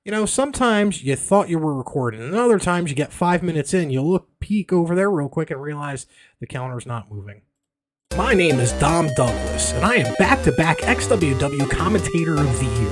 You know, sometimes you thought you were recording, and other times you get 5 minutes in, you peek over there real quick and realize the counter's not moving. My name is Dom Douglas, and I am back-to-back XWW Commentator of the Year.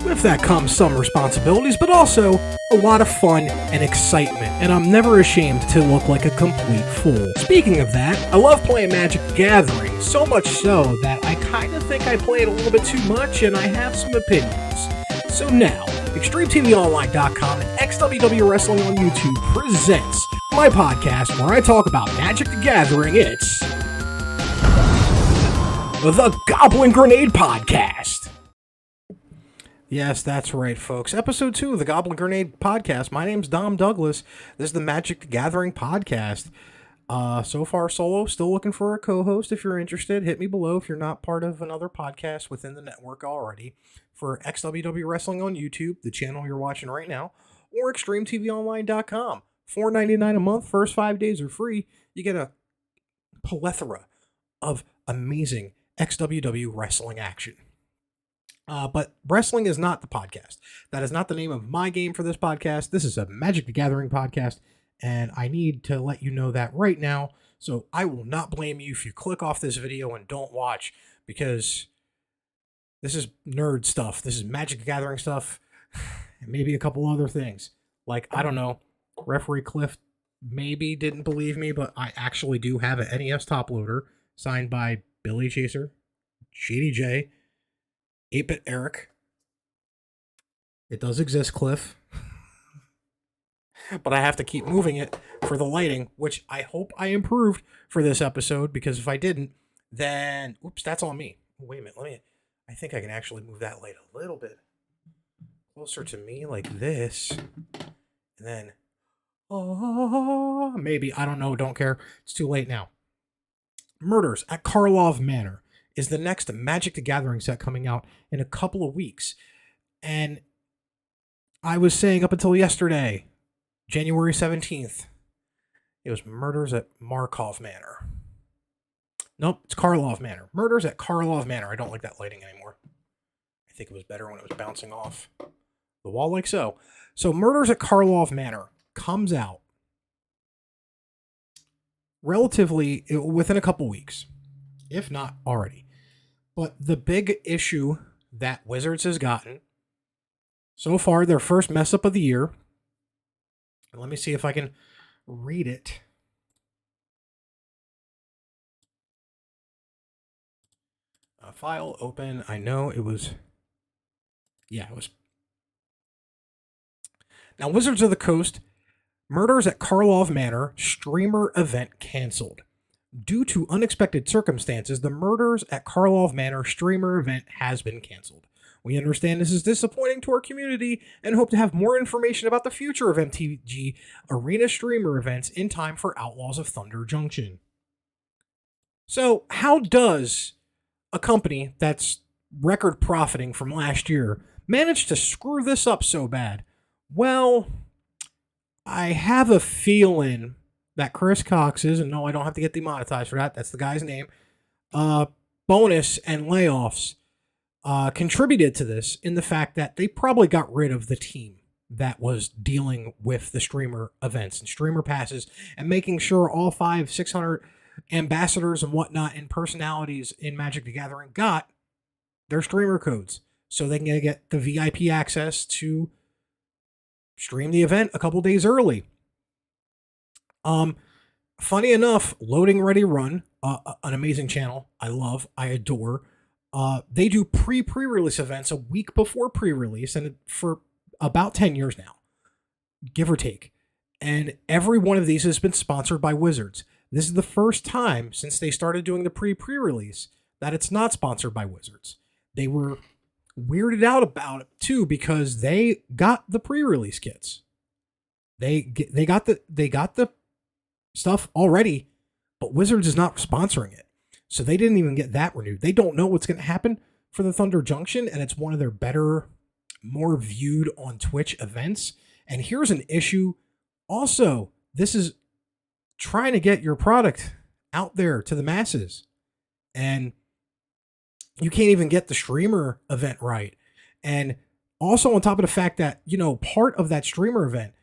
With that comes some responsibilities, but also a lot of fun and excitement, and I'm never ashamed to look like a complete fool. Speaking of that, I love playing Magic the Gathering, so much so that I kind of think I play it a little bit too much, and I have some opinions. So now, XtremeTVOnline.com and XWW Wrestling on YouTube presents my podcast where I talk about Magic the Gathering. It's the Goblin Grenade Podcast. Yes, that's right, folks. Episode 2 of the Goblin Grenade Podcast. My name's Dom Douglas. This is the Magic the Gathering Podcast. So far solo, still looking for a co-host. If you're interested, hit me below if you're not part of another podcast within the network already. For XWW Wrestling on YouTube, the channel you're watching right now, or XtremeTVOnline.com. $4.99 a month, first 5 days are free. You get a plethora of amazing XWW wrestling action. But wrestling is not the podcast. That is not the name of my game for this podcast. This is a Magic the Gathering podcast, and I need to let you know that right now. So I will not blame you if you click off this video and don't watch, because this is nerd stuff. This is Magic the Gathering stuff, and maybe a couple other things. Like, I don't know, Referee Cliff maybe didn't believe me, but I actually do have an NES top loader signed by Billy Chaser, Shady J, 8-Bit Eric. It does exist, Cliff. But I have to keep moving it for the lighting, which I hope I improved for this episode, because if I didn't, then, oops, that's on me. Wait a minute, I think I can actually move that light a little bit closer to me like this. And then, maybe, I don't know, don't care. It's too late now. Murders at Karlov Manor is the next Magic the Gathering set coming out in a couple of weeks. And I was saying up until yesterday, January 17th, it was Murders at Markov Manor. Nope, it's Karlov Manor. Murders at Karlov Manor. I don't like that lighting anymore. I think it was better when it was bouncing off the wall like so. So Murders at Karlov Manor comes out relatively within a couple weeks, if not already. But the big issue that Wizards has gotten so far, their first mess up of the year. Let me see if I can read it. File open. I know it was. Yeah, it was. Now, Wizards of the Coast, Murders at Karlov Manor streamer event canceled. Due to unexpected circumstances, the Murders at Karlov Manor streamer event has been canceled. We understand this is disappointing to our community and hope to have more information about the future of MTG Arena streamer events in time for Outlaws of Thunder Junction. So, how does a company that's record profiting from last year manage to screw this up so bad? Well, I have a feeling that Chris Cox's, and no, I don't have to get demonetized for that, that's the guy's name, bonus and layoffs contributed to this, in the fact that they probably got rid of the team that was dealing with the streamer events and streamer passes and making sure all 600 ambassadors and whatnot and personalities in Magic the Gathering got their streamer codes so they can get the VIP access to stream the event a couple days early. Funny enough, Loading Ready Run, an amazing channel I love, I adore. They do pre-release events a week before pre-release, and for about 10 years now, give or take. And every one of these has been sponsored by Wizards. This is the first time since they started doing the pre-release that it's not sponsored by Wizards. They were weirded out about it too, because they got the pre-release kits. They got the stuff already, but Wizards is not sponsoring it. So they didn't even get that renewed. They don't know what's going to happen for the Thunder Junction, and it's one of their better, more viewed on Twitch events. And here's an issue. Also, this is trying to get your product out there to the masses, and you can't even get the streamer event right. And Also, on top of the fact that, part of that streamer event,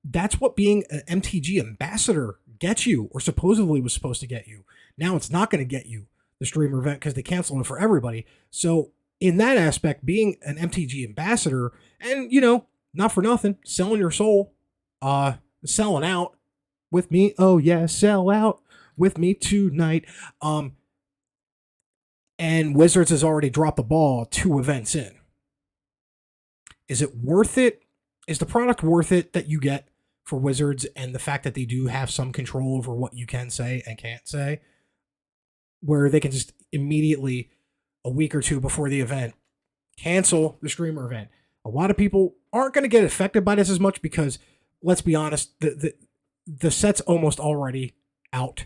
that's what being an MTG ambassador gets you, or supposedly was supposed to get you. Now it's not going to get you the streamer event because they canceled it for everybody. So in that aspect, being an MTG ambassador and, not for nothing, selling your soul, selling out with me. Oh yeah, sell out with me tonight. And Wizards has already dropped the ball 2 events in. Is it worth it? Is the product worth it that you get for Wizards, and the fact that they do have some control over what you can say and can't say, where they can just immediately, a week or 2 before the event, cancel the streamer event? A lot of people aren't going to get affected by this as much because, let's be honest, the set's almost already out.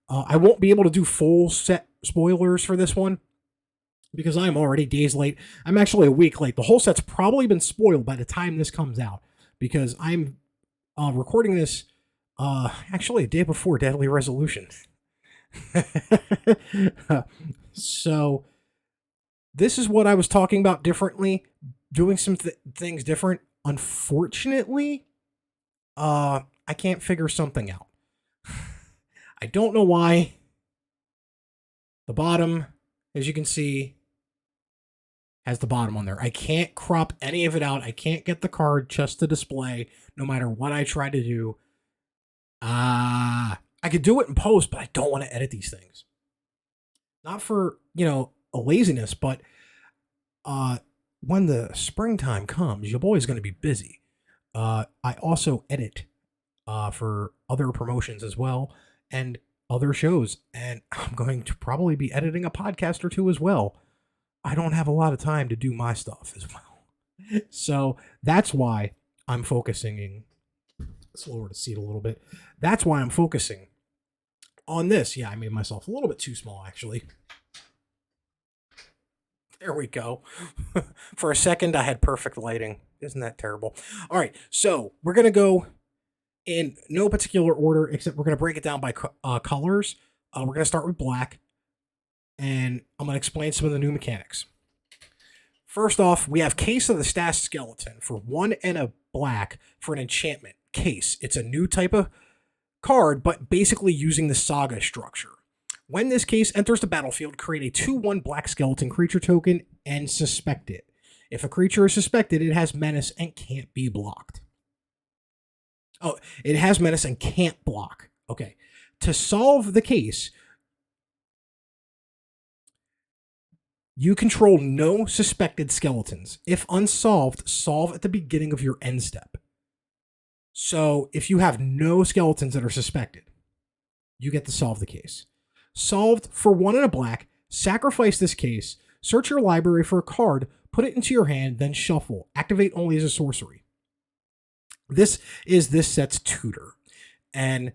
I won't be able to do full set spoilers for this one because I'm already days late. I'm actually a week late. The whole set's probably been spoiled by the time this comes out because I'm recording this actually a day before Deadly Resolution. So this is what I was talking about differently, doing some things different. Unfortunately, I can't figure something out. I don't know why. The bottom, as you can see, has the bottom on there. I can't crop any of it out. I can't get the card just to display, no matter what I try to do. I could do it in post, but I don't want to edit these things. Not for, a laziness, but when the springtime comes, your boy's going to be busy. I also edit for other promotions as well, and other shows, and I'm going to probably be editing a podcast or 2 as well. I don't have a lot of time to do my stuff as well. So that's why I'm focusing. Let's lower the seat a little bit. That's why I'm focusing on this. Yeah, I made myself a little bit too small, actually. There we go. For a second, I had perfect lighting. Isn't that terrible? All right, so we're going to go in no particular order, except we're going to break it down by colors. We're going to start with black, and I'm going to explain some of the new mechanics. First off, we have Case of the Stashed Skeleton for 1 and a black for an enchantment. Case. It's a new type of card, but basically using the saga structure. When this case enters the battlefield, create a 2/1 black skeleton creature token and suspect it. If a creature is suspected, it has menace and can't be blocked. Oh, it has menace and can't block. Okay. To solve the case, you control no suspected skeletons. If unsolved, solve at the beginning of your end step. So if you have no skeletons that are suspected, you get to solve the case. Solved for 1 and a black, sacrifice this case, search your library for a card, put it into your hand, then shuffle. Activate only as a sorcery. This is this set's tutor, and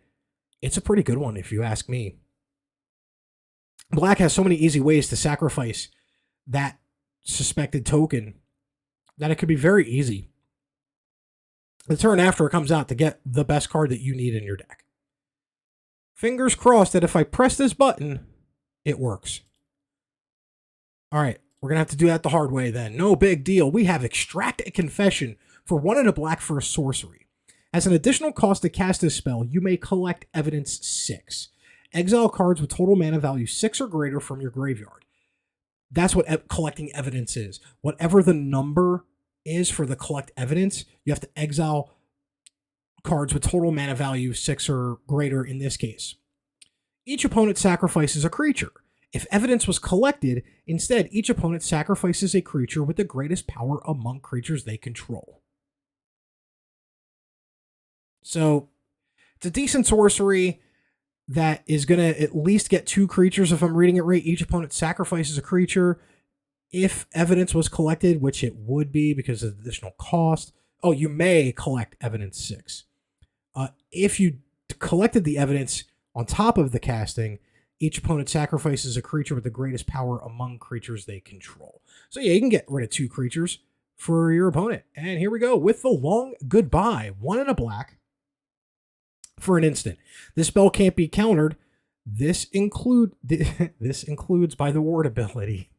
it's a pretty good one if you ask me. Black has so many easy ways to sacrifice that suspected token that it could be very easy the turn after it comes out to get the best card that you need in your deck. Fingers crossed that if I press this button, it works. All right, we're going to have to do that the hard way then. No big deal. We have Extract a Confession for 1 and a black for a sorcery. As an additional cost to cast this spell, you may collect evidence 6. Exile cards with total mana value 6 or greater from your graveyard. That's what collecting evidence is. Whatever the number is for the collect evidence, you have to exile cards with total mana value 6 or greater in this case. Each opponent sacrifices a creature. If evidence was collected, instead, each opponent sacrifices a creature with the greatest power among creatures they control. So, it's a decent sorcery that is going to at least get 2 creatures if I'm reading it right. Each opponent sacrifices a creature. If evidence was collected, which it would be because of the additional cost. Oh, you may collect evidence 6. If you collected the evidence on top of the casting, each opponent sacrifices a creature with the greatest power among creatures they control. So yeah, you can get rid of 2 creatures for your opponent. And here we go with the long goodbye. 1 and a black for an instant. This spell can't be countered. This includes by the ward ability.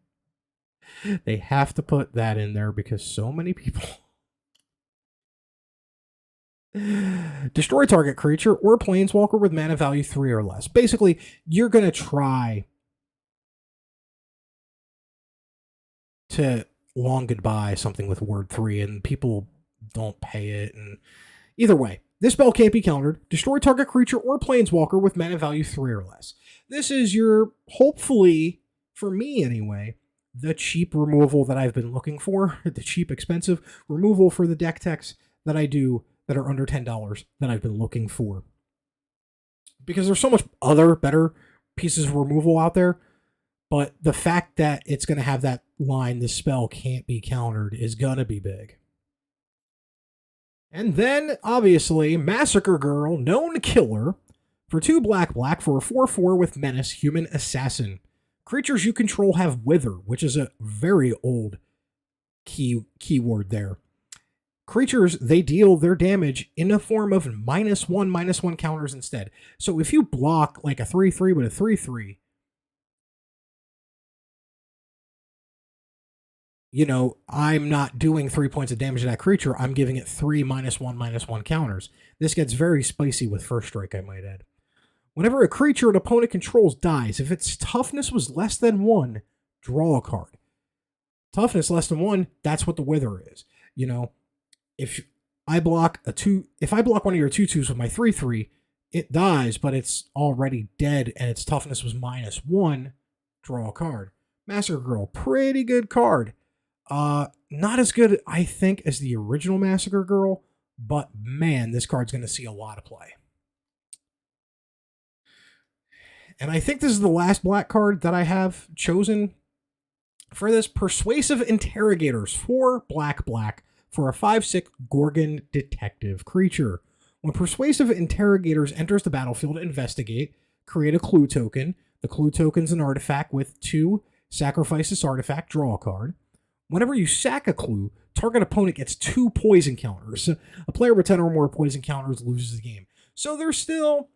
They have to put that in there because so many people. Destroy target creature or planeswalker with mana value 3 or less. Basically, you're going to try to long goodbye something with word 3, and people don't pay it. And either way, this spell can't be countered. Destroy target creature or planeswalker with mana value 3 or less. This is your, hopefully, for me anyway, the cheap removal that I've been looking for. The cheap, expensive removal for the deck techs that I do that are under $10 that I've been looking for. Because there's so much other better pieces of removal out there, but the fact that it's going to have that line, this spell can't be countered, is going to be big. And then, obviously, Massacre Girl, Known Killer, for 2 black for a 4/4 with Menace, Human Assassin. Creatures you control have Wither, which is a very old keyword there. Creatures, they deal their damage in the form of -1/-1 counters instead. So if you block like a 3/3 with a 3/3, you know, I'm not doing 3 points of damage to that creature. I'm giving it 3 -1/-1 counters. This gets very spicy with First Strike, I might add. Whenever a creature an opponent controls dies, if its toughness was less than 1, draw a card. Toughness less than 1, that's what the Wither is. You know, if I block one of your 2/2s with my 3/3, it dies, but it's already dead and its toughness was -1, draw a card. Massacre Girl, pretty good card. Not as good, I think, as the original Massacre Girl, but man, this card's going to see a lot of play. And I think this is the last black card that I have chosen for this. Persuasive Interrogators, 4 black for a 5/6 Gorgon Detective creature. When Persuasive Interrogators enters the battlefield, investigate, create a clue token. The clue token's an artifact with 2, sacrifice this artifact, draw a card. Whenever you sack a clue, target opponent gets 2 poison counters. A player with 10 or more poison counters loses the game. So they're still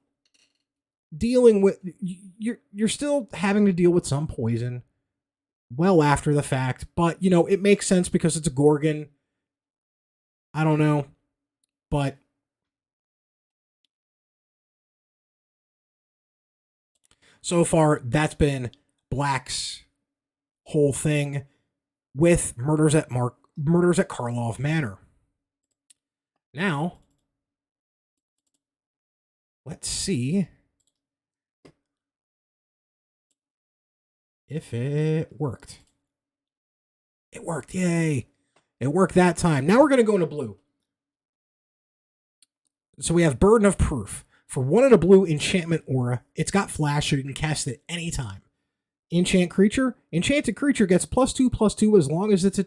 dealing with, you're still having to deal with some poison well after the fact, but you know, it makes sense because it's a Gorgon. I don't know, but so far that's been Black's whole thing with Murders at Karlov Manor. Now, let's see if it worked. It worked, yay. It worked that time. Now we're going to go into blue. So we have Burden of Proof. For 1 in a blue enchantment aura, it's got flash, so you can cast it anytime. Enchant creature. Enchanted creature gets +2/+2 as long as it's a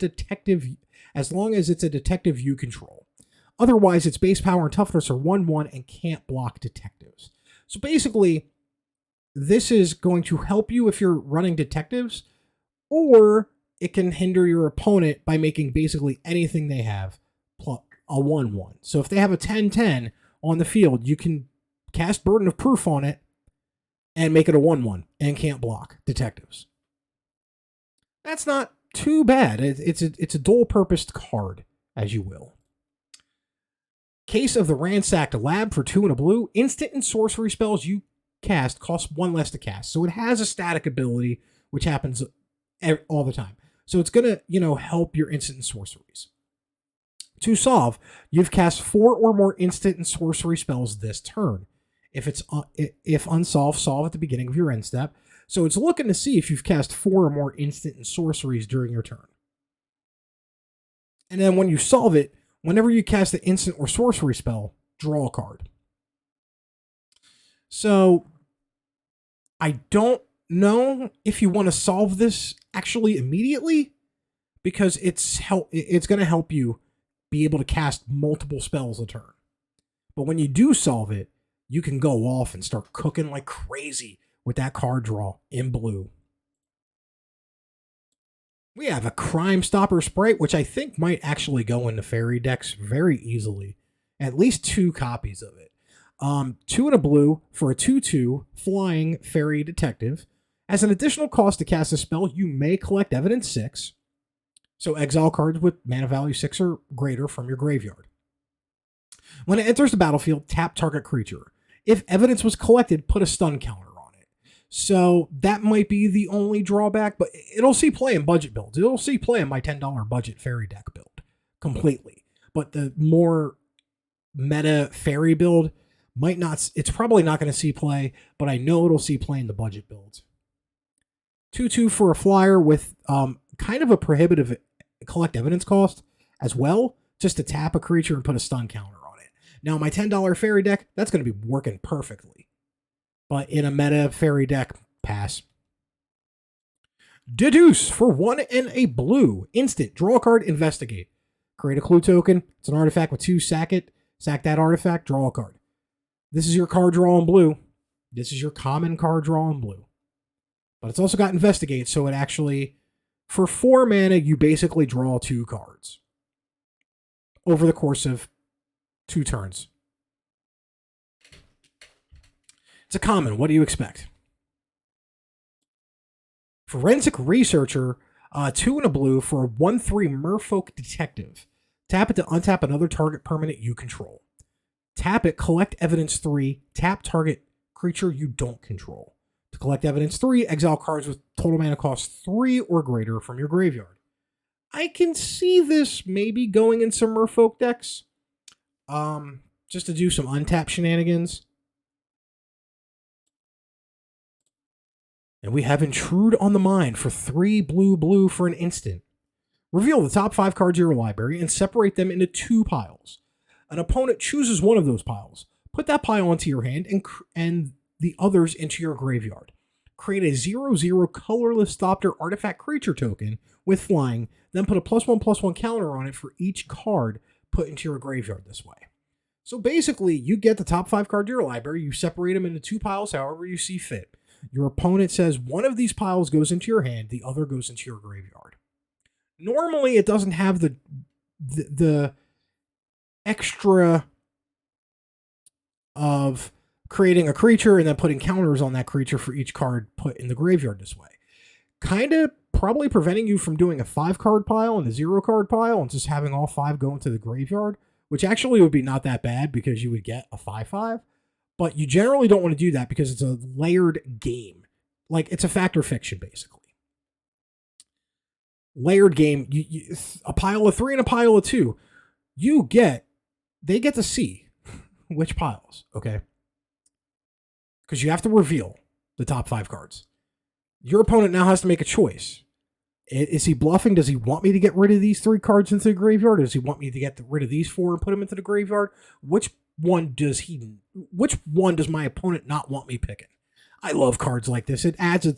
detective you control. Otherwise, its base power and toughness are 1/1 and can't block detectives. So basically, this is going to help you if you're running detectives, or it can hinder your opponent by making basically anything they have a 1/1. So if they have a 10/10 on the field, you can cast Burden of Proof on it and make it a 1/1 and can't block detectives. That's not too bad. It's a dual-purposed card, as you will. Case of the Ransacked Lab for 2 in a blue. Instant and sorcery spells you cast cost 1 less to cast. So it has a static ability, which happens all the time. So it's going to, you know, help your instant and sorceries. To solve, you've cast 4 or more instant and sorcery spells this turn. If unsolved, solve at the beginning of your end step. So it's looking to see if you've cast 4 or more instant and sorceries during your turn. And then when you solve it, whenever you cast an instant or sorcery spell, draw a card. So I don't know if you want to solve this actually immediately, because it's going to help you be able to cast multiple spells a turn. But when you do solve it, you can go off and start cooking like crazy with that card draw in blue. We have a Crime Stopper Sprite, which I think might actually go into fairy decks very easily. At least 2 copies of it. 2 in a blue for a 2/2 flying fairy detective. As an additional cost to cast a spell, you may collect Evidence 6. So exile cards with mana value 6 or greater from your graveyard. When it enters the battlefield, tap target creature. If evidence was collected, put a stun counter on it. So that might be the only drawback, but it'll see play in budget builds. It'll see play in my $10 budget fairy deck build completely. But the more meta fairy build might not, it's probably not going to see play, but I know it'll see play in the budget builds. 2/2 for a flyer with kind of a prohibitive collect evidence cost as well, just to tap a creature and put a stun counter on it. Now, my $10 fairy deck, that's going to be working perfectly. But in a meta fairy deck, pass. Deduce for 1 and a blue. Instant. Draw a card, investigate. Create a clue token. It's an artifact with 2, sack it. Sack that artifact, draw a card. This is your card draw in blue. This is your common card draw in blue. But it's also got investigate, so it actually, for 4 mana, you basically draw 2 cards over the course of 2 turns. It's a common. What do you expect? Forensic Researcher, 2 and a blue for a 1/3 Merfolk Detective. Tap it to untap another target permanent you control. Tap it, collect evidence 3, tap target creature you don't control. To collect evidence 3, exile cards with total mana cost 3 or greater from your graveyard. I can see this maybe going in some Merfolk decks. Just to do some untap shenanigans. And we have Intrude on the Mind for 3 blue for an instant. Reveal the top 5 cards of your library and separate them into 2 piles. An opponent chooses one of those piles. Put that pile onto your hand and the others into your graveyard. Create a 0/0 colorless Thopter artifact creature token with flying, then put a +1/+1 counter on it for each card put into your graveyard this way. So basically, you get the top 5 cards of your library, you separate them into 2 piles however you see fit. Your opponent says one of these piles goes into your hand, the other goes into your graveyard. Normally, it doesn't have the extra of creating a creature and then putting counters on that creature for each card put in the graveyard this way. Kind of probably preventing you from doing a 5-card pile and a 0-card pile and just having all 5 go into the graveyard, which actually would be not that bad because you would get a 5/5. But you generally don't want to do that because it's a layered game. Like, it's a fact or fiction, basically. Layered game, a pile of 3 and a pile of 2. They get to see which piles, okay? Because you have to reveal the top 5 cards. Your opponent now has to make a choice. Is he bluffing? Does he want me to get rid of these 3 cards into the graveyard? Does he want me to get rid of these 4 and put them into the graveyard? Which one does my opponent not want me picking? I love cards like this. It adds a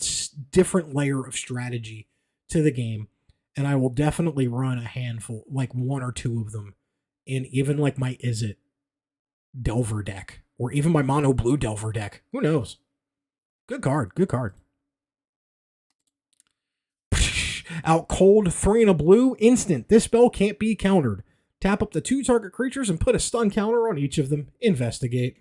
different layer of strategy to the game, and I will definitely run a handful, like 1 or 2 of them, in even like my Izzet Delver deck, or even my mono blue Delver deck. Who knows? Good card. Out cold, 3 and a blue, instant. This spell can't be countered. Tap up the 2 target creatures and put a stun counter on each of them. Investigate.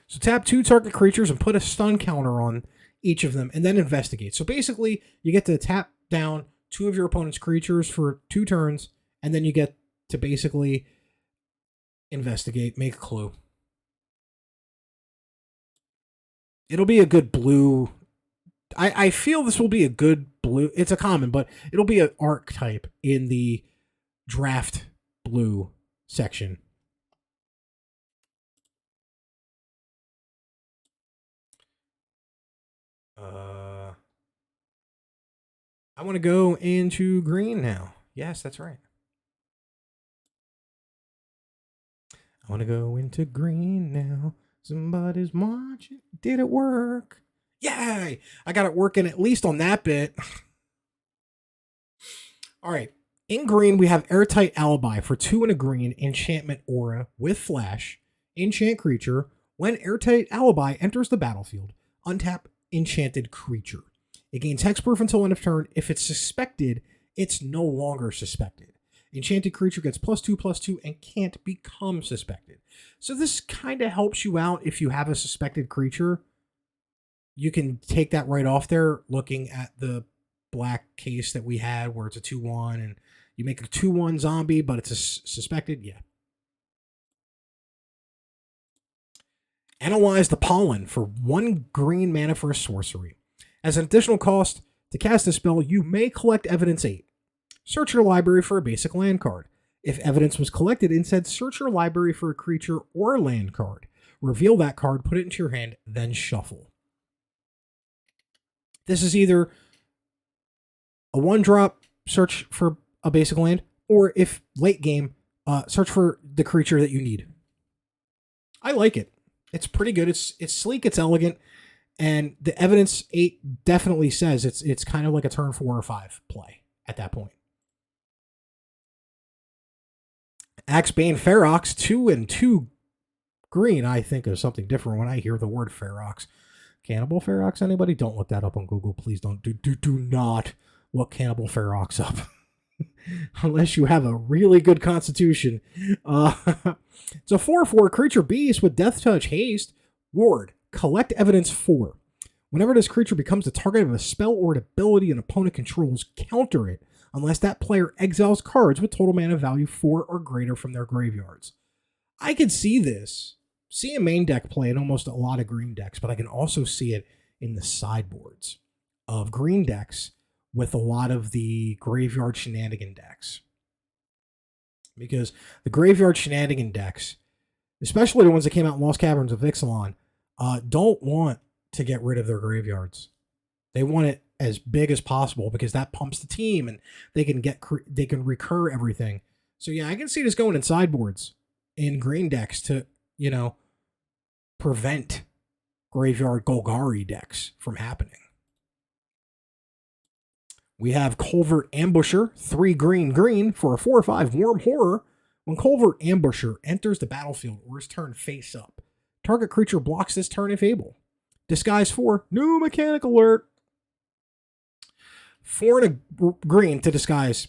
So tap 2 target creatures and put a stun counter on each of them, and then investigate. So basically, you get to tap down 2 of your opponent's creatures for 2 turns, and then you get to basically investigate, make a clue. It'll be a good blue. I feel this will be a good blue. It's a common, but it'll be an archetype in the draft blue section. I want to go into green now. Yes, that's right. I want to go into green now. Somebody's watching. Did it work? Yay! I got it working at least on that bit. All right. In green, we have Airtight Alibi for 2 and a green enchantment aura with flash. Enchant creature. When Airtight Alibi enters the battlefield, untap enchanted creature. It gains hexproof until end of turn. If it's suspected, it's no longer suspected. Enchanted creature gets +2/+2 and can't become suspected. So this kind of helps you out if you have a suspected creature. You can take that right off there looking at the black case that we had where it's a 2/1 and you make a 2/1 zombie, but it's a suspected. Yeah. Analyze the Pollen for 1 green mana for a sorcery. As an additional cost, to cast this spell, you may collect Evidence 8. Search your library for a basic land card. If evidence was collected, instead search your library for a creature or land card. Reveal that card, put it into your hand, then shuffle. This is either a 1-drop, search for a basic land, or if late game, search for the creature that you need. I like it. It's pretty good. It's sleek, it's elegant, and the Evidence 8 definitely says it's kind of like a turn 4 or 5 play at that point. Axebane Ferox, 2 and 2 green. I think of something different when I hear the word Ferox. Cannibal Ferox, anybody? Don't look that up on Google. Please don't. Do not look Cannibal Ferox up. Unless you have a really good constitution. It's a 4/4 creature beast with Death Touch, haste, ward, collect Evidence 4. Whenever this creature becomes the target of a spell or an ability an opponent controls, counter it unless that player exiles cards with total mana value 4 or greater from their graveyards. I could see this. See a main deck play in almost a lot of green decks, but I can also see it in the sideboards of green decks with a lot of the graveyard shenanigan decks. Because the graveyard shenanigan decks, especially the ones that came out in Lost Caverns of Ixalan, don't want to get rid of their graveyards. They want it as big as possible because that pumps the team and they can recur everything. So yeah, I can see this going in sideboards in green decks to, prevent graveyard Golgari decks from happening. We have Culvert Ambusher, 3 green for a 4/5 Warm Horror. When Culvert Ambusher enters the battlefield or is turned face up, target creature blocks this turn if able. Disguise 4, new mechanic alert. 4 and a green to disguise.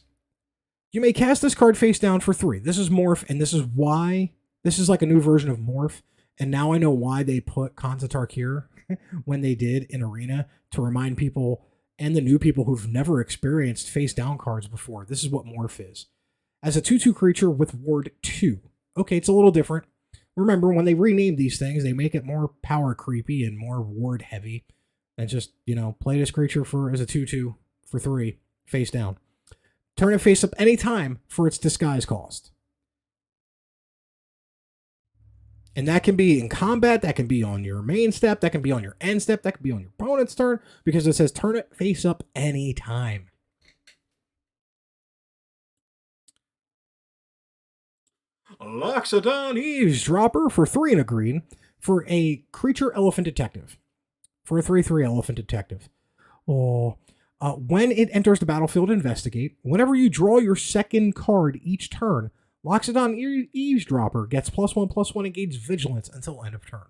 You may cast this card face down for 3. This is Morph, and this is why. This is like a new version of Morph, and now I know why they put Konzatark here when they did in Arena, to remind people and the new people who've never experienced face down cards before. This is what Morph is. As a 2/2 creature with Ward 2. Okay, it's a little different. Remember, when they rename these things, they make it more power creepy and more ward heavy than just, play this creature as a 2/2 for 3, face down. Turn it face up anytime for its disguise cost. And that can be in combat, that can be on your main step, that can be on your end step, that can be on your opponent's turn, because it says turn it face up anytime. Loxodon Eavesdropper for 3 and a green for a creature elephant detective. For a 3/3 elephant detective. When it enters the battlefield, investigate. Whenever you draw your second card each turn, Loxodon Eavesdropper gets +1/+1 and gains vigilance until end of turn.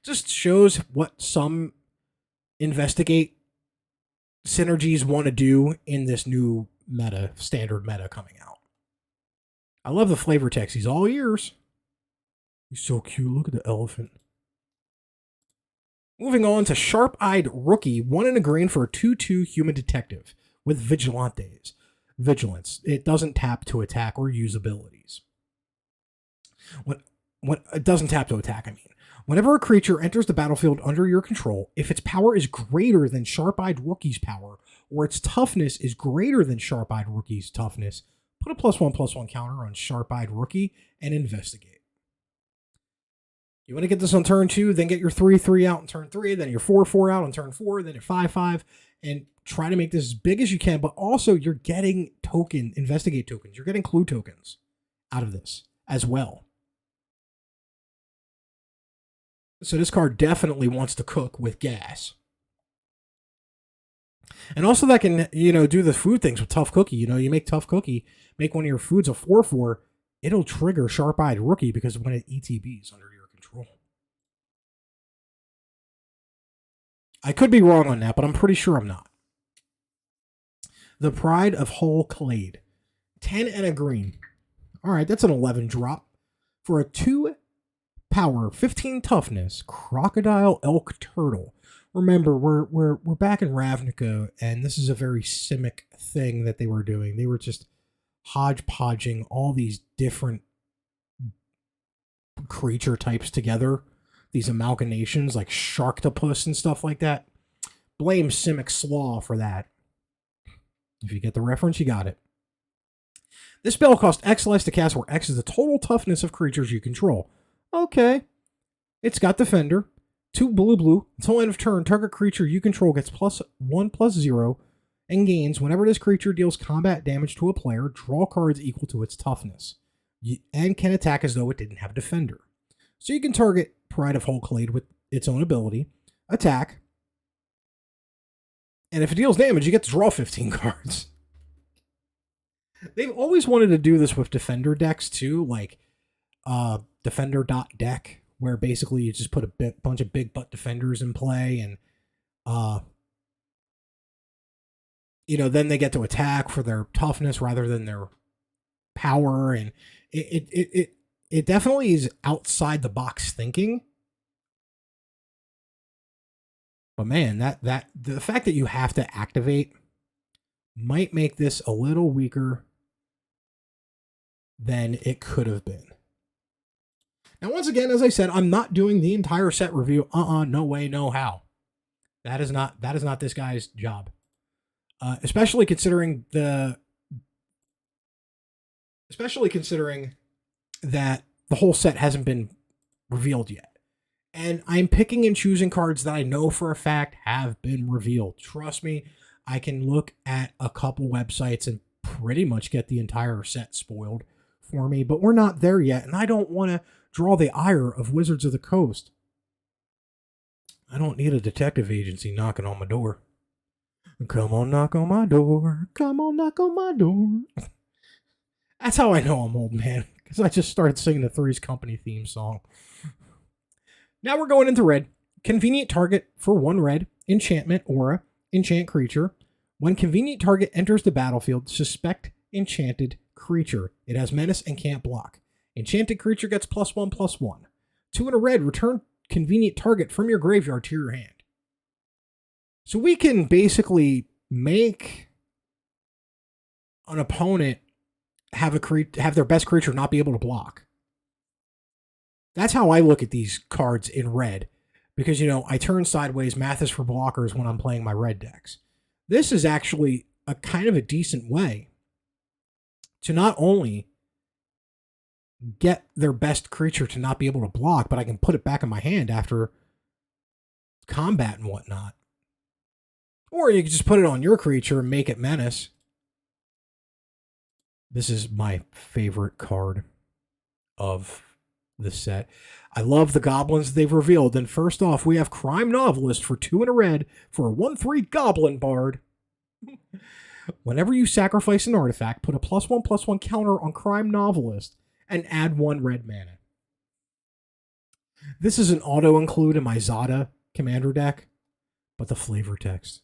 Just shows what some investigate synergies want to do in this new standard meta coming out. I love the flavor text. He's all ears. He's so cute. Look at the elephant. Moving on to Sharp-Eyed Rookie, 1 and a green for a 2/2 human detective with Vigilance. It doesn't tap to attack or use abilities. When it doesn't tap to attack, Whenever a creature enters the battlefield under your control, if its power is greater than Sharp-Eyed Rookie's power, or its toughness is greater than Sharp-Eyed Rookie's toughness, put a +1/+1 counter on Sharp-Eyed Rookie and investigate. You want to get this on turn 2, then get your 3/3 out on turn 3, then your 4/4 out on turn 4, then your 5/5, and try to make this as big as you can, but also you're getting investigate tokens. You're getting clue tokens out of this as well. So this card definitely wants to cook with gas. And also that can, do the food things with Tough Cookie. You make Tough Cookie, make one of your foods a 4/4, it'll trigger Sharp-Eyed Rookie because when it ETBs under your control. I could be wrong on that, but I'm pretty sure I'm not. The Pride of Hull Clade. 10 and a green. All right, that's an 11 drop for a 2 power, 15 toughness, Crocodile Elk Turtle. Remember, we're back in Ravnica, and this is a very Simic thing that they were doing. They were just hodgepodging all these different creature types together, these amalgamations like Sharktopus and stuff like that. Blame Simic Slaw for that. If you get the reference, you got it. This spell costs X less to cast, where X is the total toughness of creatures you control. Okay. It's got Defender. 2 blue. Until end of turn, target creature you control gets +1/+0 and gains whenever this creature deals combat damage to a player, draw cards equal to its toughness. And can attack as though it didn't have Defender. So you can target Pride of Hulklade with its own ability, attack, and if it deals damage, you get to draw 15 cards. They've always wanted to do this with Defender decks too, like Defender.deck, where basically you just put a bunch of big butt defenders in play, and then they get to attack for their toughness rather than their power, and it definitely is outside the box thinking. But man, that the fact that you have to activate might make this a little weaker than it could have been. Now, once again, as I said, I'm not doing the entire set review. No way, no how. That is not this guy's job. Especially considering that the whole set hasn't been revealed yet. And I'm picking and choosing cards that I know for a fact have been revealed. Trust me, I can look at a couple websites and pretty much get the entire set spoiled for me, but we're not there yet, and I don't want to draw the ire of Wizards of the Coast. I don't need a detective agency knocking on my door. Come on, knock on my door. Come on, knock on my door. That's how I know I'm old, man, because I just started singing the Three's Company theme song. Now we're going into red. Convenient target for 1 red, enchantment, aura, enchant creature. When convenient target enters the battlefield, suspect enchanted creature. It has menace and can't block. Enchanted creature gets +1/+1. 2 and a red, return convenient target from your graveyard to your hand. So we can basically make an opponent have their best creature not be able to block. That's how I look at these cards in red. Because, I turn sideways, math is for blockers when I'm playing my red decks. This is actually a kind of a decent way to not only get their best creature to not be able to block, but I can put it back in my hand after combat and whatnot. Or you can just put it on your creature and make it menace. This is my favorite card of the set. I love the goblins they've revealed. And first off, we have Crime Novelist for 2 and a red for a 1/3 Goblin Bard. Whenever you sacrifice an artifact, put a +1/+1 counter on Crime Novelist and add 1 red mana. This is an auto-include in my Zada commander deck, but the flavor text.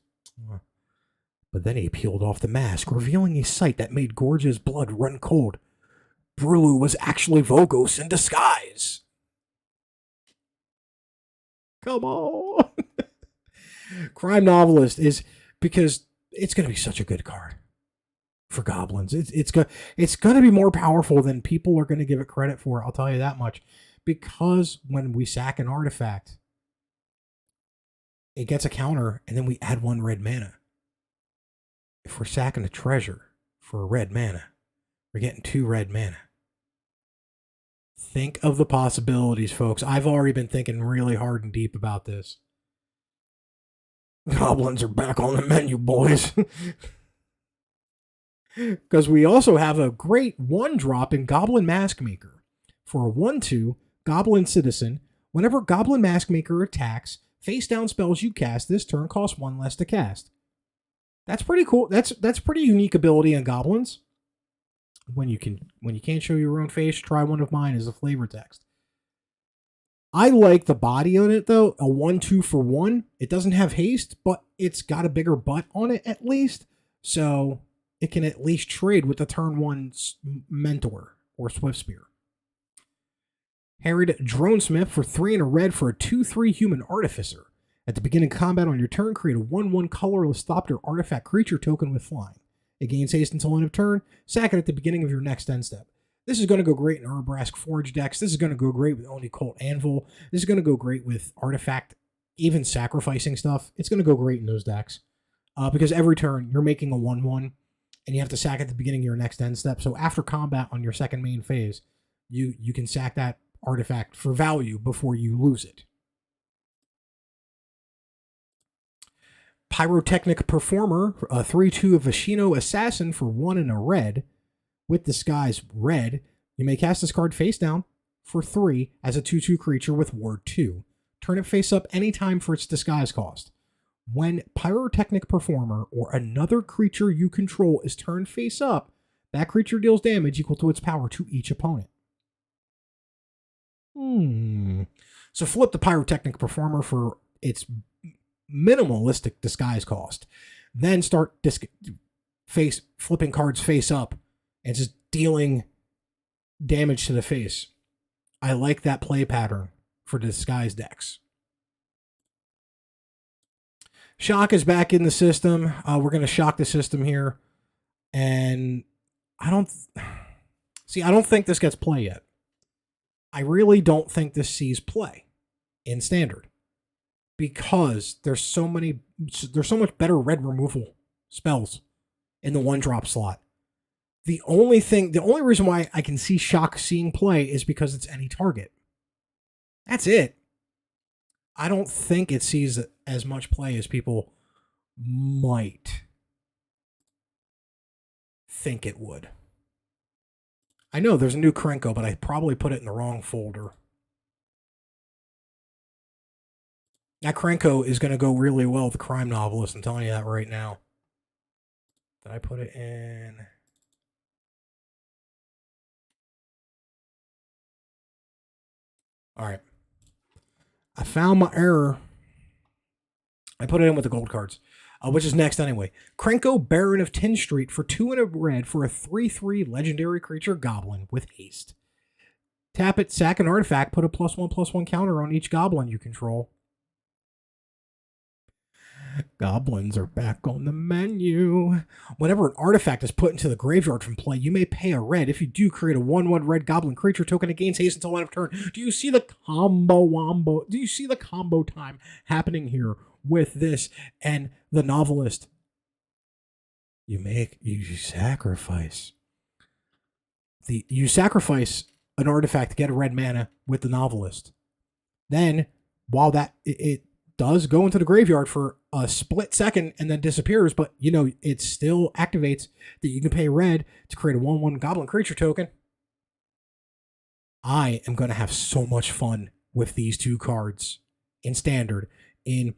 But then he peeled off the mask, revealing a sight that made Gorge's blood run cold. Brulu was actually Vogos in disguise. Come on. Crime Novelist is because it's going to be such a good card for goblins. It's going to be more powerful than people are going to give it credit for. I'll tell you that much. Because when we sack an artifact, it gets a counter, and then we add 1 red mana. If we're sacking a treasure for a red mana, we're getting 2 red mana. Think of the possibilities, folks. I've already been thinking really hard and deep about this. Goblins are back on the menu, boys. Because we also have a great 1-drop in Goblin Maskmaker. For a 1/2, Goblin Citizen, whenever Goblin Maskmaker attacks, face down spells you cast this turn cost 1 less to cast. That's pretty cool. That's pretty unique ability in goblins. When you can't show your own face, try one of mine as a flavor text. I like the body on it though. A 1/2 for 1. It doesn't have haste, but it's got a bigger butt on it at least. So it can at least trade with the turn 1 Mentor or Swift Spear. Harried Dronesmith for 3 and a red for a 2/3 Human Artificer. At the beginning of combat on your turn, create a 1/1 colorless Thopter artifact creature token with flying. It gains haste until end of turn. Sack it at the beginning of your next end step. This is going to go great in Urbrask Forge decks. This is going to go great with Oni Cult Anvil. This is going to go great with Artifact, even sacrificing stuff. It's going to go great in those decks. Because every turn, you're making a 1/1, and you have to sack at the beginning of your next end step. So after combat on your second main phase, you can sack that artifact for value before you lose it. Pyrotechnic Performer, a 3/2 Vashino Assassin for 1 and a red. With Disguise red, you may cast this card face down for 3 as a 2/2 creature with Ward 2. Turn it face up anytime for its disguise cost. When Pyrotechnic Performer or another creature you control is turned face up, that creature deals damage equal to its power to each opponent. So flip the Pyrotechnic Performer for its minimalistic disguise cost. Then start flipping cards face up and just dealing damage to the face. I like that play pattern for disguise decks. Shock is back in the system. We're going to shock the system here. And I don't think this gets play yet. I really don't think this sees play in Standard. Because there's so much better red removal spells in the 1-drop slot. The only reason why I can see Shock seeing play is because it's any target. That's it. I don't think it sees as much play as people might think it would. I know there's a new Krenko, but I probably put it in the wrong folder. That Krenko is going to go really well with the Crime Novelist. I'm telling you that right now. Did I put it in? All right. I found my error. I put it in with the gold cards, which is next anyway. Krenko, Baron of Tin Street for 2 and a red for a 3/3 legendary creature goblin with haste. Tap it, sack an artifact, put a +1/+1 counter on each goblin you control. Goblins are back on the menu. Whenever an artifact is put into the graveyard from play, you may pay a red. If you do, create a 1/1 red goblin creature token that gains haste until end of turn. Do you see the combo? Do you see the combo time happening here with this and the Novelist? You sacrifice an artifact to get a red mana with the Novelist. Then, while that it does go into the graveyard for a split second and then disappears, but it still activates that you can pay red to create a 1/1 goblin creature token. I am going to have so much fun with these two cards in Standard, in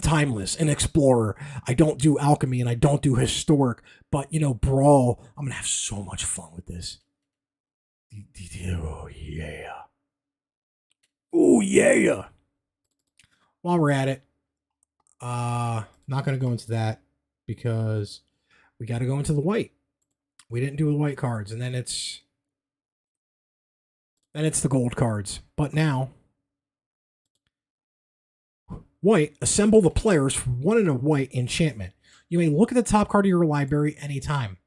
Timeless, in Explorer. I don't do Alchemy and I don't do Historic, but Brawl, I'm going to have so much fun with this. Oh yeah. Oh yeah. While we're at it, not going to go into that because we got to go into the white. We didn't do the white cards, and then it's the gold cards. But now, white, assemble the players for 1 and a white enchantment. You may look at the top card of your library anytime.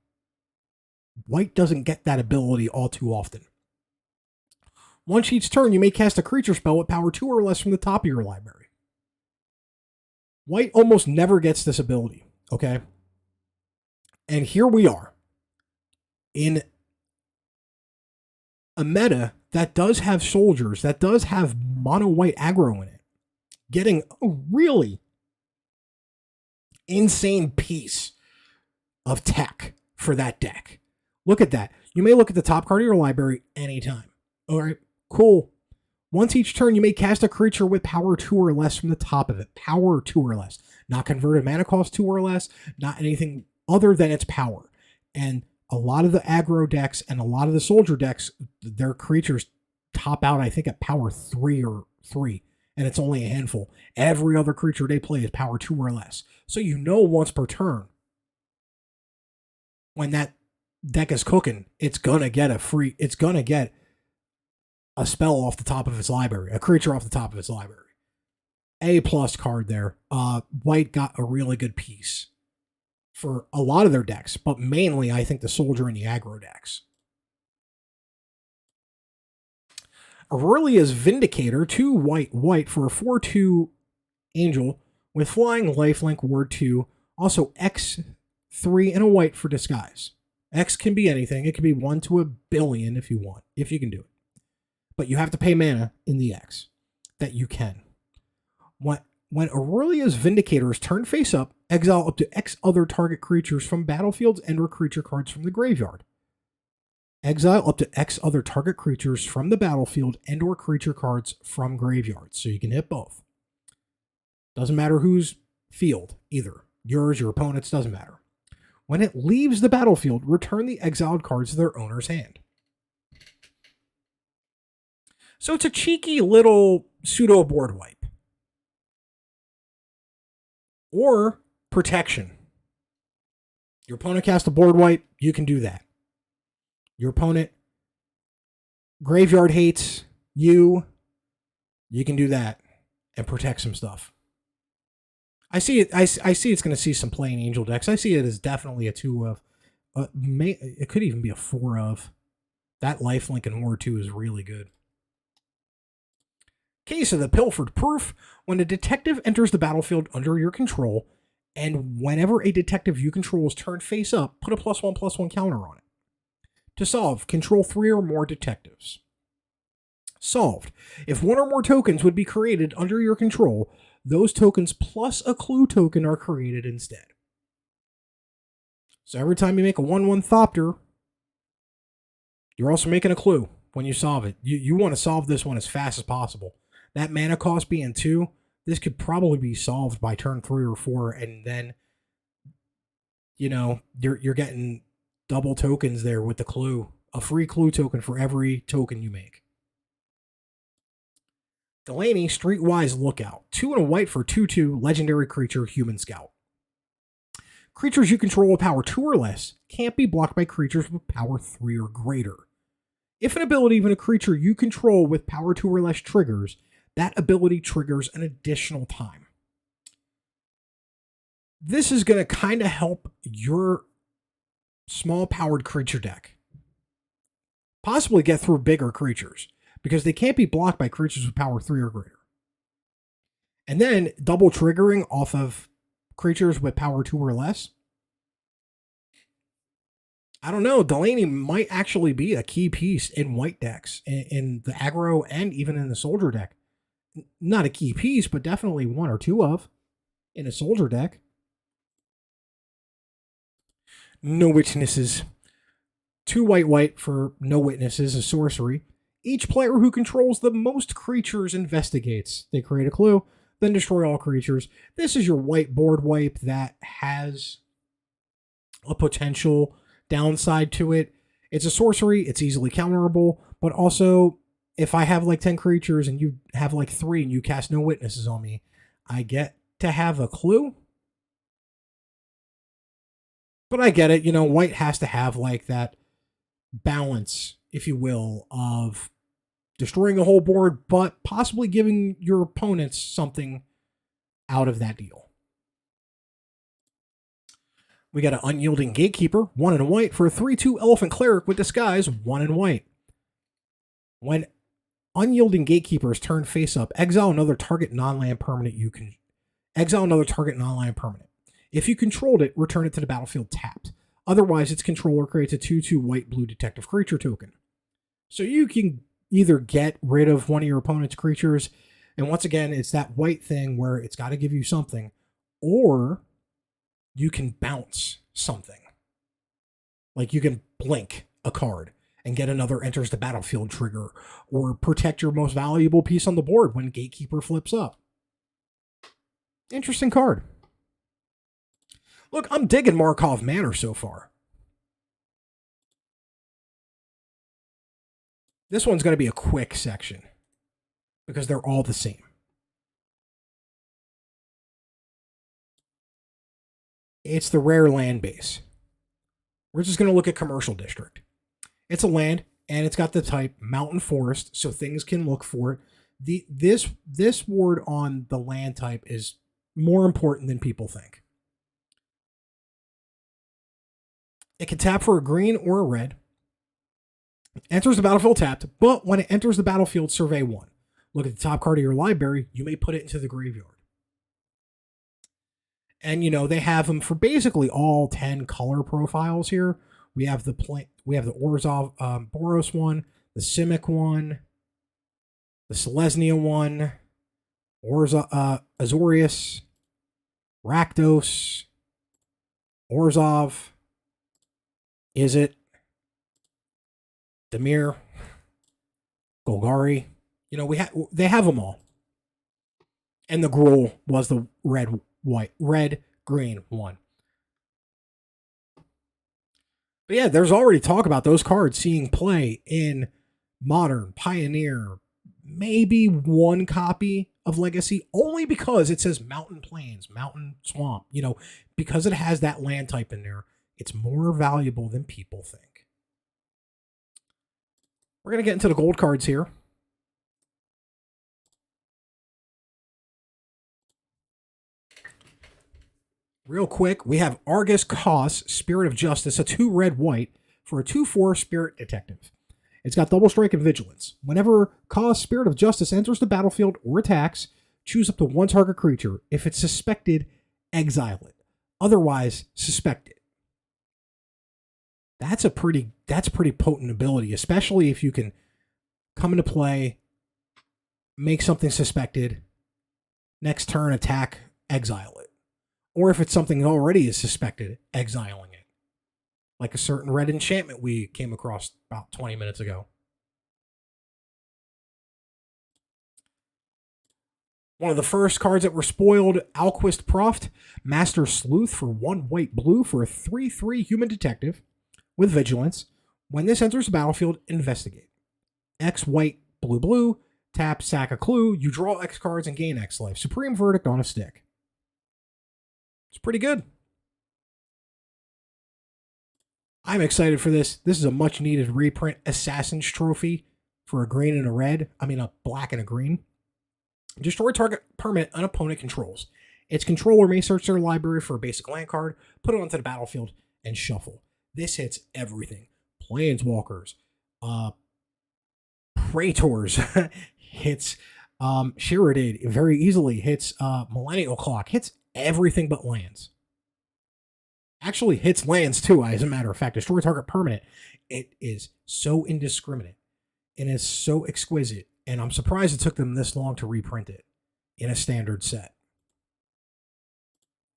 White doesn't get that ability all too often. Once each turn, you may cast a creature spell with power 2 or less from the top of your library. White almost never gets this ability, okay? And here we are in a meta that does have soldiers, that does have mono-white aggro in it, getting a really insane piece of tech for that deck. Look at that. You may look at the top card of your library anytime. All right, cool. Once each turn, you may cast a creature with power 2 or less from the top of it. Power 2 or less. Not converted mana cost 2 or less. Not anything other than its power. And a lot of the aggro decks and a lot of the soldier decks, their creatures top out, I think, at power 3 or 3. And it's only a handful. Every other creature they play is power 2 or less. So once per turn, when that deck is cooking, it's gonna get a spell off the top of its library, a creature off the top of its library. A plus card there. White got a really good piece for a lot of their decks, but mainly I think the soldier and the aggro decks. Aurelia's Vindicator, 2 white for a 4/2 angel with flying, lifelink, ward 2, also X3 and a white for disguise. X can be anything. It can be 1 to a billion if you want, if you can do it. But you have to pay mana in the X that you can. When Aurelia's Vindicator is turned face up, exile up to X other target creatures from battlefields and or creature cards from the graveyard. Exile up to X other target creatures from the battlefield and or creature cards from graveyards. So you can hit both. Doesn't matter whose field, either. Yours, your opponent's, doesn't matter. When it leaves the battlefield, return the exiled cards to their owner's hand. So it's a cheeky little pseudo board wipe. Or protection. Your opponent cast a board wipe, you can do that. Your opponent graveyard hates you can do that and protect some stuff. I see it. I see it's going to see some playing angel decks. I see it as definitely a 2 of. It could even be a 4 of. That lifelink in War 2 is really good. Case of the Pilfered Proof. When a detective enters the battlefield under your control, and whenever a detective you control is turned face up, put a +1/+1 counter on it. To solve, control 3 or more detectives. Solved. If 1 or more tokens would be created under your control, those tokens plus a clue token are created instead. So every time you make a 1/1 Thopter, you're also making a clue when you solve it. You want to solve this one as fast as possible. That mana cost being 2, this could probably be solved by turn 3 or 4, and then, you're getting double tokens there with the clue. A free clue token for every token you make. Delaney, Streetwise Lookout. 2 and a white for 2/2, legendary creature, Human Scout. Creatures you control with power 2 or less can't be blocked by creatures with power 3 or greater. If an ability of a creature you control with power 2 or less triggers, that ability triggers an additional time. This is going to kind of help your small powered creature deck possibly get through bigger creatures, because they can't be blocked by creatures with power 3 or greater. And then double triggering off of creatures with power 2 or less. I don't know. Delaney might actually be a key piece in white decks, in the aggro and even in the soldier deck. Not a key piece, but definitely 1 or 2 of in a soldier deck. No Witnesses. 2 white for No Witnesses, a sorcery. Each player who controls the most creatures investigates. They create a clue, then destroy all creatures. This is your white board wipe that has a potential downside to it. It's a sorcery, it's easily counterable, but also if I have like 10 creatures and you have like 3 and you cast No Witnesses on me, I get to have a clue. But I get it, white has to have like that balance, if you will, of destroying the whole board, but possibly giving your opponents something out of that deal. We got an Unyielding Gatekeeper, 1 and a white for a 3/2 Elephant Cleric with Disguise, 1 and white. When Unyielding Gatekeeper is turned face up, exile another target non-land permanent you can. Exile another target non-land permanent. If you controlled it, return it to the battlefield tapped. Otherwise, its controller creates a 2/2 white-blue detective creature token. So you can either get rid of one of your opponent's creatures, and once again, it's that white thing where it's got to give you something, or you can bounce something. Like you can blink a card and get another enters the battlefield trigger, or protect your most valuable piece on the board when Gatekeeper flips up. Interesting card. Look, I'm digging Karlov Manor so far. This one's going to be a quick section because they're all the same. It's the rare land base. We're just going to look at Commercial District. It's a land, and it's got the type Mountain Forest, so things can look for it. This word on the land type is more important than people think. It can tap for a green or a red. Enters the battlefield tapped, but when it enters the battlefield, survey 1. Look at the top card of your library. You may put it into the graveyard. And, they have them for basically all 10 color profiles here. We have the Orzhov Boros one, the Simic one, the Selesnya one, Azorius, Rakdos, Orzhov, Izzet, Dimir, Golgari. They have them all. And the Gruul was the red, green one. But yeah, there's already talk about those cards seeing play in Modern, Pioneer, maybe one copy of Legacy, only because it says Mountain Plains, Mountain Swamp. Because it has that land type in there, it's more valuable than people think. We're going to get into the gold cards here. Real quick, we have Argus Kos, Spirit of Justice, a 2 red-white for a 2/4 Spirit Detective. It's got double strike and vigilance. Whenever Kos, Spirit of Justice enters the battlefield or attacks, choose up to one target creature. If it's suspected, exile it. Otherwise, suspect it. That's pretty potent ability, especially if you can come into play, make something suspected, next turn attack, exile it. Or if it's something that already is suspected, exiling it. Like a certain red enchantment we came across about 20 minutes ago. One of the first cards that were spoiled, Alquist Proft, Master Sleuth for 1 white-blue for a 3/3 human detective with vigilance. When this enters the battlefield, investigate. X white, blue, tap, sack a clue, you draw X cards and gain X life. Supreme Verdict on a stick. It's pretty good. I'm excited for this. This is a much needed reprint Assassin's Trophy for a green and a red. A black and a green. Destroy target permanent an opponent controls. Its controller may search their library for a basic land card, put it onto the battlefield, and shuffle. This hits everything. Planeswalkers, Praetors, hits Sheridan very easily, hits Millennial Clock, hits everything but lands. Actually hits lands too, as a matter of fact. Destroy target permanent. It is so indiscriminate and is so exquisite, and I'm surprised it took them this long to reprint it in a standard set.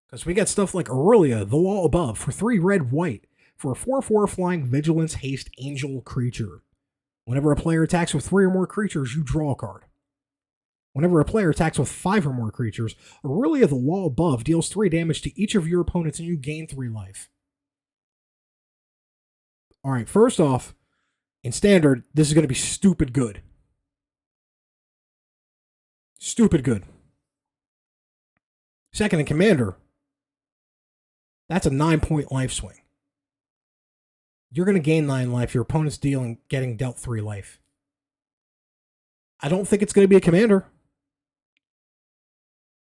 Because we got stuff like Aurelia, the Law Above, for 3 red-white, for a 4/4 flying vigilance haste angel creature. Whenever a player attacks with 3 or more creatures, you draw a card. Whenever a player attacks with 5 or more creatures, Aurelia the Law Above deals 3 damage to each of your opponents and you gain 3 life. Alright, first off, in Standard, this is going to be stupid good. Stupid good. Second, in Commander, that's a 9-point life swing. You're going to gain 9 life, your opponent's getting dealt 3 life. I don't think it's going to be a Commander.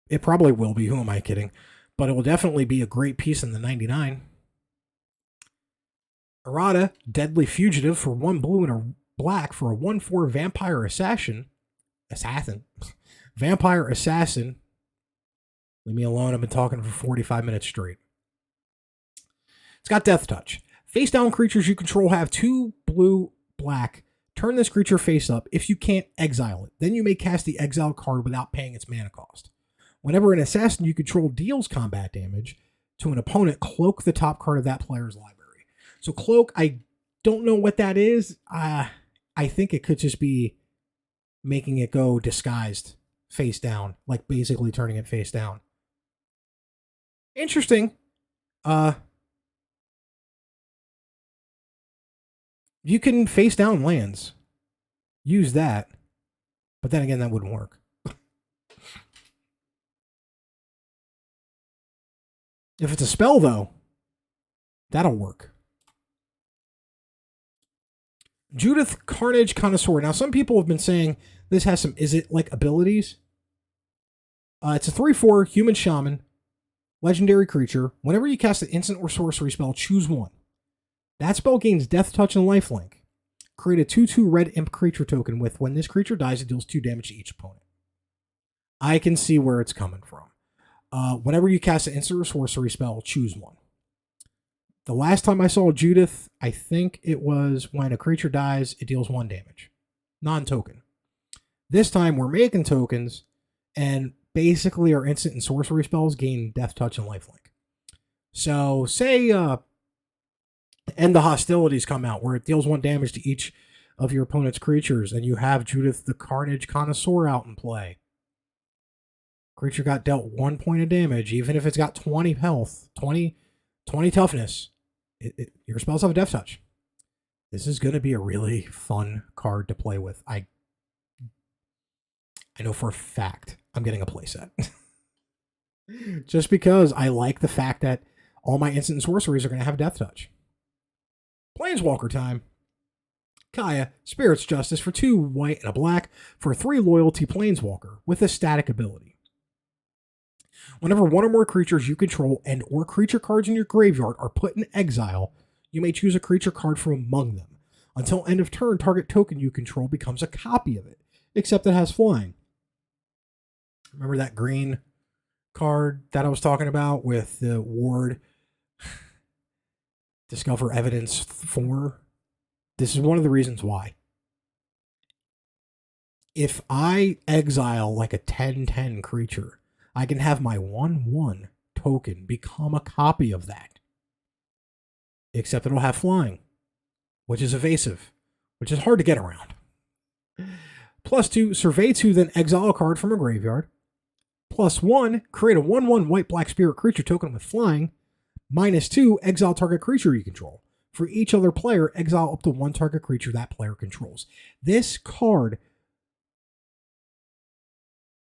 It probably will be, who am I kidding? But it will definitely be a great piece in the 99. Errata, Deadly Fugitive for 1 blue and a black for a 1/4 Vampire Assassin. Vampire Assassin. Leave me alone, I've been talking for 45 minutes straight. It's got Death Touch. Face down creatures you control have 2 blue, black. Turn this creature face up. If you can't, exile it. Then you may cast the exile card without paying its mana cost. Whenever an assassin you control deals combat damage to an opponent, cloak the top card of that player's library. So cloak, I don't know what that is. I think it could just be making it go disguised face down, like basically turning it face down. Interesting. You can face down lands. Use that. But then again, that wouldn't work. If it's a spell, though, that'll work. Judith Carnage Connoisseur. Now, some people have been saying this has some, is it like abilities? It's a 3/4 human shaman, legendary creature. Whenever you cast an instant or sorcery spell, choose one. That spell gains Death Touch and Lifelink. Create a 2/2 red imp creature token with, when this creature dies, it deals 2 damage to each opponent. I can see where it's coming from. Whenever you cast an instant or sorcery spell, choose one. The last time I saw Judith, I think it was when a creature dies, it deals 1 damage. Non-token. This time we're making tokens, and basically our instant and sorcery spells gain Death Touch and Lifelink. So say End the Hostilities come out, where it deals 1 damage to each of your opponent's creatures, and you have Judith the Carnage Connoisseur out in play. Creature got dealt 1 point of damage, even if it's got 20 health, 20 toughness. Your spells have a Death Touch. This is going to be a really fun card to play with. I know for a fact I'm getting a playset. Just because I like the fact that all my instant and sorceries are going to have Death Touch. Planeswalker time. Kaya, Spirit's Justice for 2 white and a black for a 3 loyalty Planeswalker with a static ability. Whenever one or more creatures you control and or creature cards in your graveyard are put in exile, you may choose a creature card from among them. Until end of turn, target token you control becomes a copy of it, except it has flying. Remember that green card that I was talking about with the ward? Discover evidence 4. This is one of the reasons why. If I exile like a 10/10 creature, I can have my 1/1 token become a copy of that. Except it'll have flying, which is evasive, which is hard to get around. +2, survey 2, then exile a card from a graveyard. +1, create a 1/1 white-black spirit creature token with flying. -2, exile target creature you control. For each other player, exile up to 1 target creature that player controls. This card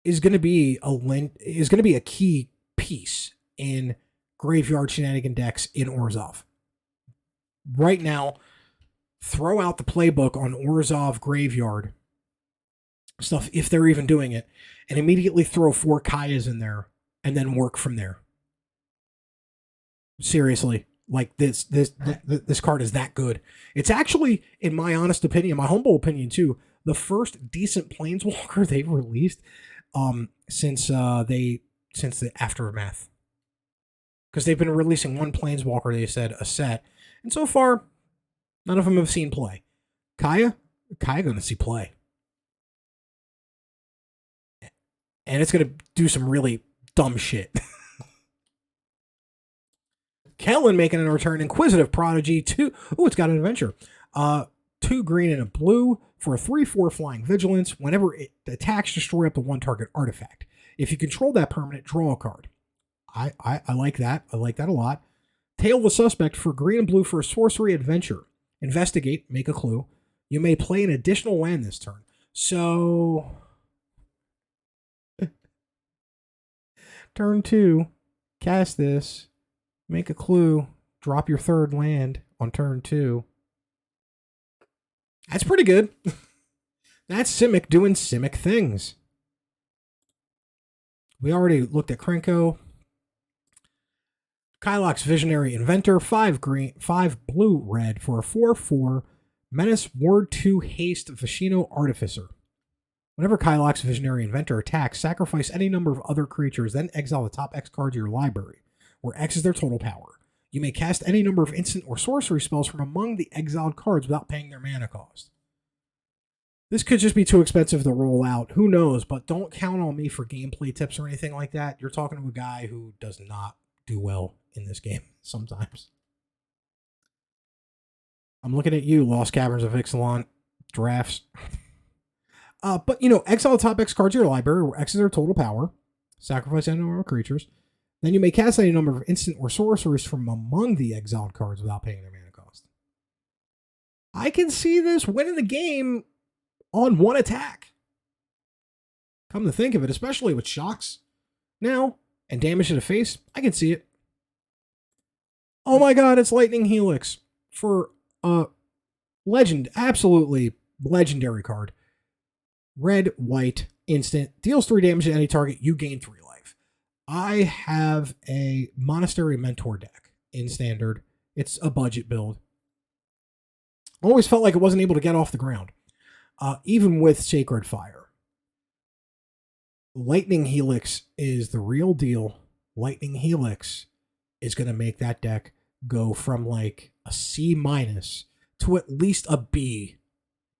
is going to be a key piece in graveyard shenanigan decks in Orzhov. Right now, throw out the playbook on Orzhov graveyard stuff, if they're even doing it, and immediately throw 4 Kayas in there and then work from there. Seriously, like this card is that good. It's actually, in my honest opinion, my humble opinion too, the first decent Planeswalker they've released since the Aftermath. Because they've been releasing one Planeswalker, they said, a set, and so far, none of them have seen play. Kaya gonna see play. And it's gonna do some really dumb shit. Kellen making a return. Inquisitive Prodigy 2. Oh, it's got an adventure. 2 green and a blue for a 3/4 flying vigilance. Whenever it attacks, destroy up to 1 target artifact. If you control that permanent, draw a card. I like that. I like that a lot. Tail the Suspect for green and blue for a sorcery adventure. Investigate, make a clue. You may play an additional land this turn. So, turn 2, cast this, make a clue, drop your 3rd land on turn 2. That's pretty good. That's Simic doing Simic things. We already looked at Krenko. Kylox Visionary Inventor, 5 green, 5 blue, red for a 4/4 Menace Ward 2 Haste Vashino Artificer. Whenever Kylox Visionary Inventor attacks, sacrifice any number of other creatures, then exile the top X cards of your library, where X is their total power. You may cast any number of instant or sorcery spells from among the exiled cards without paying their mana cost. This could just be too expensive to roll out. Who knows? But don't count on me for gameplay tips or anything like that. You're talking to a guy who does not do well in this game sometimes. I'm looking at you, Lost Caverns of Ixalan drafts. But, exile top X cards of your library, where X is their total power. Sacrifice any number of creatures. Then you may cast any number of instant or sorceries from among the exiled cards without paying their mana cost. I can see this winning the game on 1 attack. Come to think of it, especially with shocks now and damage to the face, I can see it. Oh my god, it's Lightning Helix for Absolutely legendary card. Red, white, instant, deals 3 damage to any target, you gain 3 life. I have a Monastery Mentor deck in Standard. It's a budget build. I always felt like it wasn't able to get off the ground, even with Sacred Fire. Lightning Helix is the real deal. Lightning Helix is going to make that deck go from like a C- to at least a B,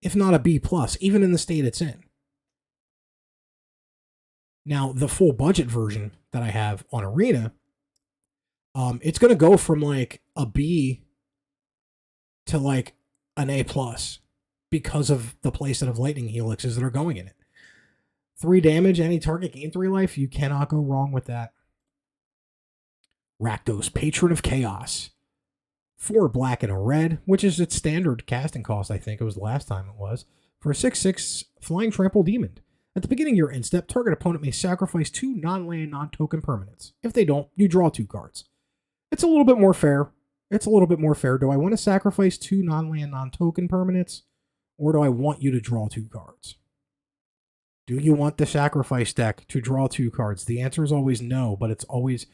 if not a B+, even in the state it's in. Now, the full budget version that I have on Arena, it's going to go from like a B to like an A+ because of the playset of Lightning Helixes that are going in it. 3 damage, any target, gain 3 life. You cannot go wrong with that. Rakdos, Patron of Chaos. 4 black and a red, which is its standard casting cost, I think it was the last time it was, for a 6/6 Flying Trample Demon. At the beginning of your end step, target opponent may sacrifice 2 non-land, non-token permanents. If they don't, you draw 2 cards. It's a little bit more fair. Do I want to sacrifice 2 non-land, non-token permanents, or do I want you to draw 2 cards? Do you want the sacrifice deck to draw 2 cards? The answer is always no, but it's always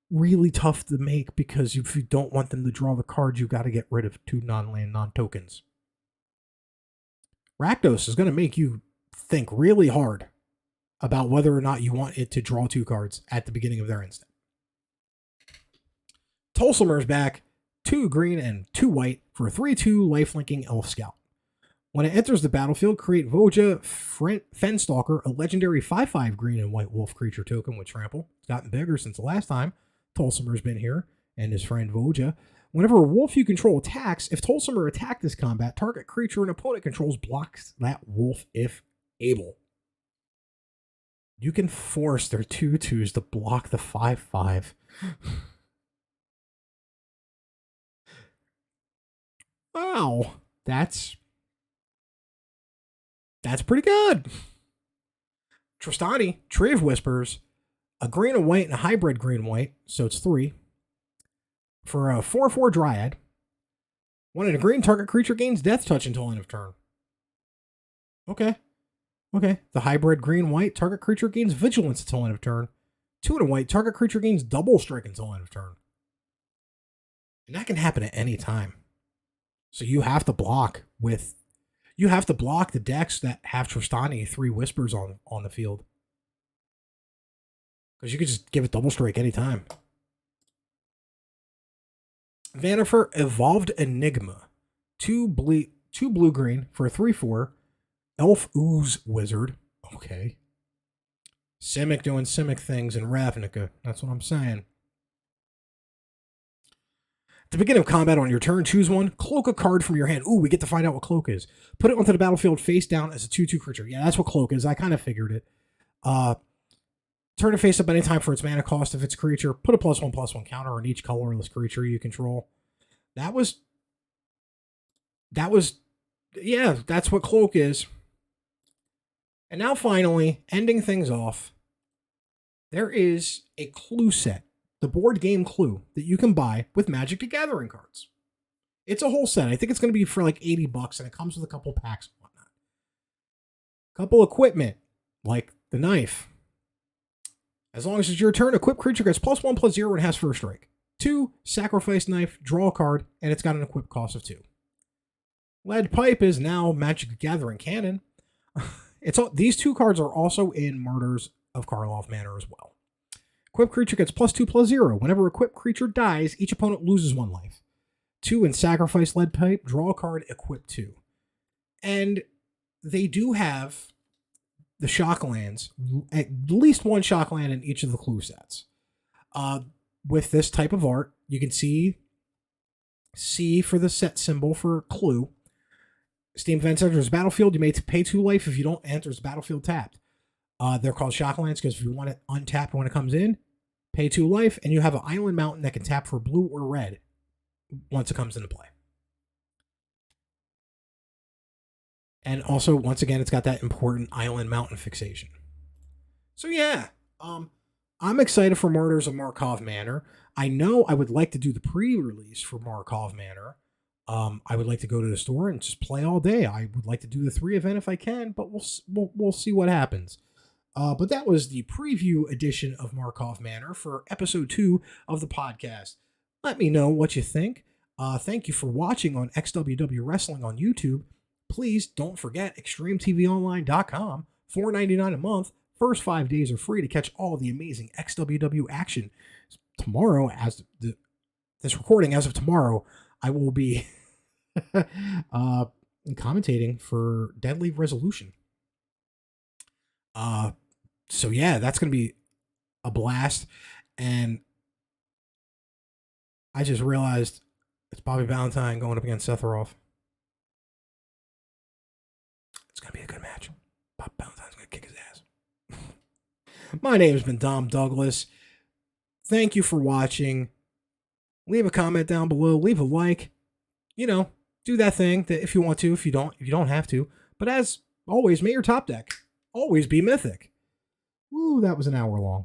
really tough to make because if you don't want them to draw the cards, you got to get rid of 2 non-land, non-tokens. Rakdos is going to make you think really hard about whether or not you want it to draw 2 cards at the beginning of their instant. Tulsimer's back, 2 green and 2 white for a 3/2 lifelinking Elf Scout. When it enters the battlefield, create Voja Fenstalker, a legendary 5/5 green and white wolf creature token with trample. It's gotten bigger since the last time Tulsimer's been here, and his friend Voja. Whenever a wolf you control attacks, if Tulsimer attacked this combat, target creature an opponent controls blocks that wolf if able. You can force their 2/2s to block the 5/5. Wow, that's pretty good. Trostani, Tree of Whispers, a green and white and a hybrid green and white, so it's 3. For a 4/4 Dryad. 1 and a green, target creature gains Death Touch until end of turn. Okay. The hybrid green-white, target creature gains Vigilance until end of turn. 2 and a white, target creature gains Double Strike until end of turn. And that can happen at any time. So you have to block the decks that have Trostani 3 Whispers on the field. Because you could just give it Double Strike anytime. Vanifer, Evolved Enigma. 2 blue-green for a 3/4. Elf Ooze Wizard. Okay. Simic doing Simic things in Ravnica. That's what I'm saying. At the beginning of combat on your turn, choose one. Cloak a card from your hand. Ooh, we get to find out what Cloak is. Put it onto the battlefield face down as a 2/2 creature. Yeah, that's what Cloak is. I kind of figured it. Turn it face up anytime for its mana cost if it's a creature. Put a +1/+1 counter on each colorless creature you control. That's what Cloak is. And now finally, ending things off, there is a clue set, the board game Clue, that you can buy with Magic the Gathering cards. It's a whole set. I think it's going to be for like $80, and it comes with a couple packs and whatnot. Couple equipment, like the knife. As long as it's your turn, equip creature gets +1/+0 and has first strike. 2, sacrifice knife, draw a card, and it's got an equip cost of 2. Lead Pipe is now Magic the Gathering Cannon. These 2 cards are also in Martyrs of Karlov Manor as well. Equip creature gets +2/+0. Whenever equipped creature dies, each opponent loses 1 life. 2 and sacrifice Lead Pipe, draw a card, equip 2. And they do have the Shocklands, at least 1 Shockland in each of the clue sets. With this type of art, you can see C for the set symbol for clue. Steam Fence enters the battlefield. You may pay 2 life if you don't enter the battlefield tapped. They're called Shocklands because if you want it untapped when it comes in, pay 2 life, and you have an Island Mountain that can tap for blue or red once it comes into play. And also, once again, it's got that important Island Mountain fixation. So yeah, I'm excited for Martyrs of Markov Manor. I know I would like to do the pre-release for Markov Manor I would like to go to the store and just play all day. I would like to do the 3 event if I can, but we'll see what happens. But that was the preview edition of Karlov Manor for episode 2 of the podcast. Let me know what you think. Thank you for watching on XWW Wrestling on YouTube. Please don't forget XtremeTVOnline.com, $4.99 a month. First 5 days are free to catch all the amazing XWW action. Tomorrow, this recording as of tomorrow, I will be commentating for Deadly Resolution. So yeah, that's going to be a blast. And I just realized it's Bobby Valentine going up against Seth Roth. It's going to be a good match. Bobby Valentine's going to kick his ass. My name has been Dom Douglas. Thank you for watching. Leave a comment down below. Leave a like. Do that thing that if you want to. If you don't have to. But as always, may your top deck always be mythic. Woo, that was an hour long.